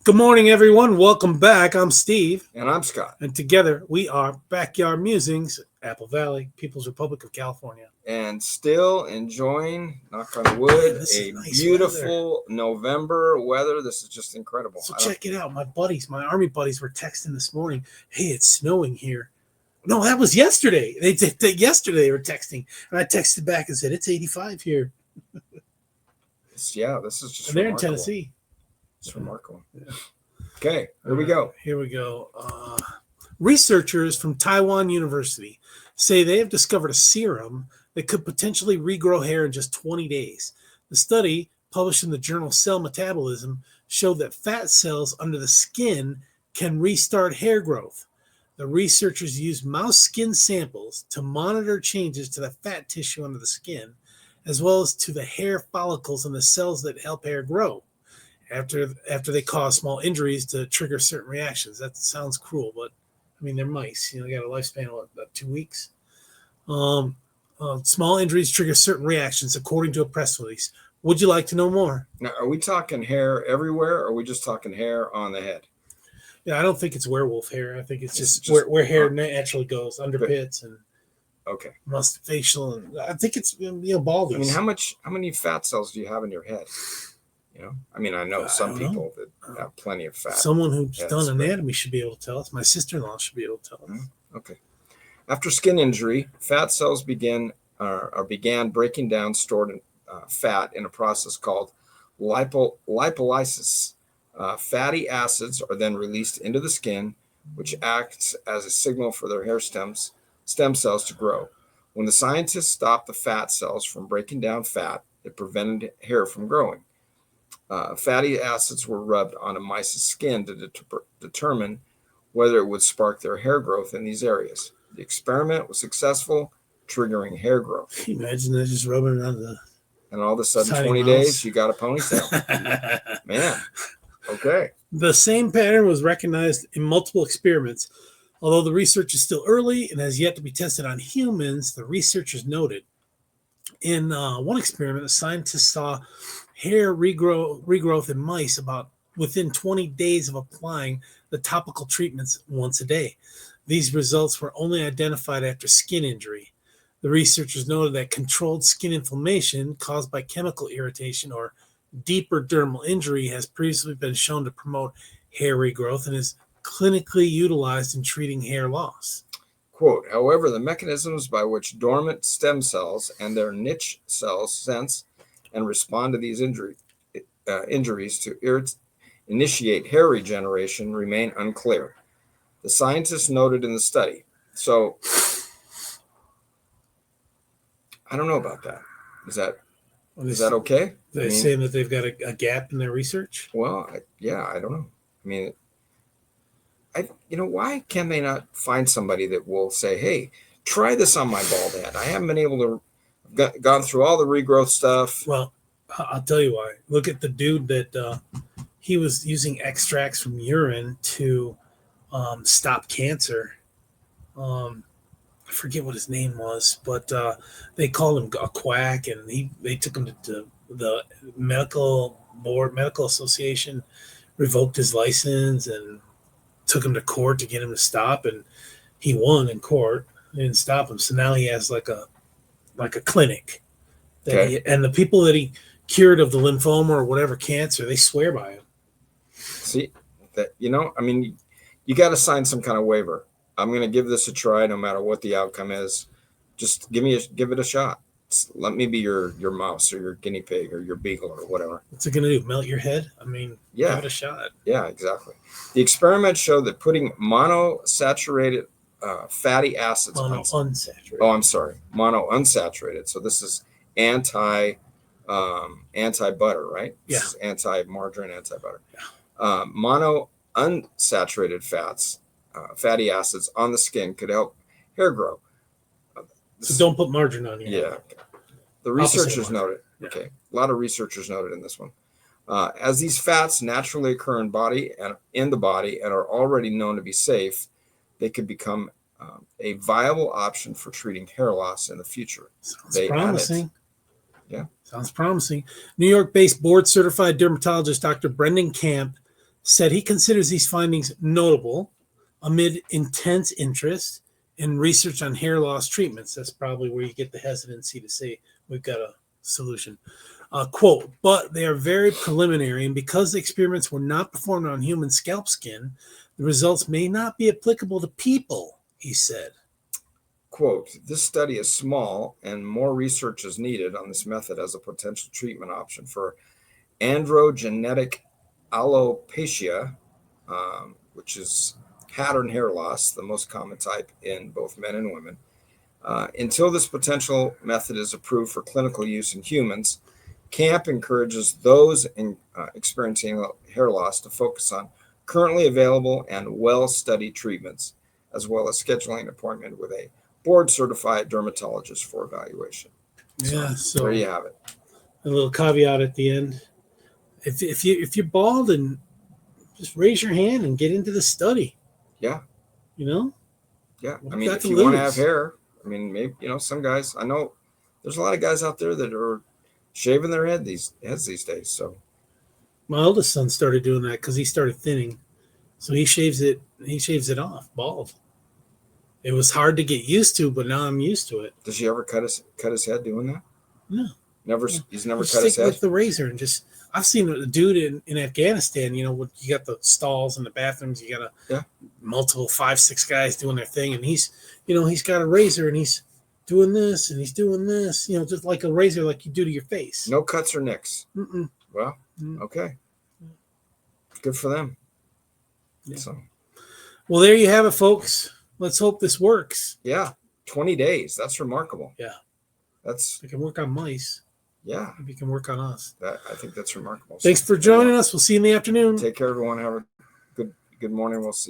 Good morning, everyone. Welcome back. I'm Steve. And I'm Scott. And together we are Backyard Musings, Apple Valley, People's Republic of California. And still enjoying, knock on wood, a nice beautiful November weather. This is just incredible. So check it out. My Army buddies were texting this morning. Hey, it's snowing here. No, that was yesterday. Yesterday they were texting. And I texted back and said, it's 85 here. This is just and they're in Tennessee. It's remarkable. Yeah. Okay, here we go. Here we go. Researchers from Taiwan University say they have discovered a serum that could potentially regrow hair in just 20 days. The study, published in the journal Cell Metabolism, showed that fat cells under the skin can restart hair growth. The researchers used mouse skin samples to monitor changes to the fat tissue under the skin, as well as to the hair follicles and the cells that help hair grow. After they cause small injuries to trigger certain reactions. That sounds cruel, but I mean, they're mice. They got a lifespan of about 2 weeks. Small injuries trigger certain reactions, according to a press release. Would you like to know more? Now, are we talking hair everywhere, or are we just talking hair on the head? Yeah, I don't think it's werewolf hair. I think it's just where hair naturally goes, under pits and facial, and I think it's baldness. I mean, how many fat cells do you have in your head? I mean, I know some people that have plenty of fat. Someone who's done anatomy should be able to tell us. My sister-in-law should be able to tell us. Okay. After skin injury, fat cells began breaking down stored fat in a process called lipolysis. Fatty acids are then released into the skin, which acts as a signal for their hair stem cells to grow. When the scientists stopped the fat cells from breaking down fat, it prevented hair from growing. Fatty acids were rubbed onto mice's skin to determine whether it would spark their hair growth in these areas. The experiment was successful, triggering hair growth. Can you imagine that, just rubbing it on the... And all of a sudden, 20 days, you got a ponytail. Man, okay. The same pattern was recognized in multiple experiments. Although the research is still early and has yet to be tested on humans, the researchers noted in one experiment, the scientists saw hair regrowth in mice about within 20 days of applying the topical treatments once a day. These results were only identified after skin injury. The researchers noted that controlled skin inflammation caused by chemical irritation or deeper dermal injury has previously been shown to promote hair regrowth and is clinically utilized in treating hair loss. Quote, however, the mechanisms by which dormant stem cells and their niche cells sense and respond to these injuries to initiate hair regeneration remain unclear. The scientists noted in the study. So, I don't know about that. Is that okay? They're saying that they've got a gap in their research? Well, I don't know. I mean, why can they not find somebody that will say, hey, try this on my bald head? I haven't been able to gone through all the regrowth stuff. Well, I'll tell you why. Look at the dude that he was using extracts from urine to stop cancer. I forget what his name was, but they called him a quack, and they took him to the medical association, revoked his license, and took him to court to get him to stop, and he won in court. They didn't stop him, so now he has like a clinic. And the people that he cured of the lymphoma or whatever cancer, they swear by him. See, that I mean, you got to sign some kind of waiver. I'm going to give this a try, no matter what the outcome is. Just give it a shot. Let me be your mouse or your guinea pig or your beagle or whatever. What's it going to do? Melt your head? I mean, give it a shot. Yeah, exactly. The experiment showed that putting monosaturated fatty acids unsaturated. Oh, I'm sorry, monounsaturated. So this is anti butter, right? Yeah. This is anti-margarine, anti-butter. Yeah. Monounsaturated fatty acids on the skin could help hair grow. So don't put margarine on you. Yeah. The researchers noted. Yeah. Okay. A lot of researchers noted in this one. As these fats naturally occur in the body and are already known to be safe, they could become a viable option for treating hair loss in the future. Sounds promising. Yeah. Sounds promising. New York-based board-certified dermatologist Dr. Brendan Camp said he considers these findings notable amid intense interest in research on hair loss treatments. That's probably where you get the hesitancy to say we've got a solution. Quote, but they are very preliminary, and because the experiments were not performed on human scalp skin, the results may not be applicable to people, he said. Quote, this study is small and more research is needed on this method as a potential treatment option for androgenetic alopecia, which is pattern hair loss, the most common type in both men and women. Until this potential method is approved for clinical use in humans, CAMP encourages those experiencing hair loss to focus on currently available and well-studied treatments, as well as scheduling an appointment with a board-certified dermatologist for evaluation. So there you have it. A little caveat at the end. If you're bald, and just raise your hand and get into the study. Yeah. You know? Yeah. I mean, if you want to have hair, I mean, maybe, some guys, I know there's a lot of guys out there that are shaving their heads these days. So my oldest son started doing that because he started thinning. So he shaves it off, bald. It was hard to get used to, but now I'm used to it. Does he ever cut his head doing that? No. Never. No. He's never cut his head with the razor and just. I've seen a dude in Afghanistan. You got the stalls and the bathrooms. You got multiple 5-6 guys doing their thing, and he's got a razor and he's doing this and he's doing this. Just like a razor, like you do to your face. No cuts or nicks. Mm-mm. Well, okay. Good for them. Yeah. So. Well, there you have it, folks. Let's hope this works. Yeah, 20 days. That's remarkable. Yeah, we can work on mice. Yeah, we can work on us. I think that's remarkable. Thanks for joining us. We'll see you in the afternoon. Take care, everyone. Have a good morning. We'll see you.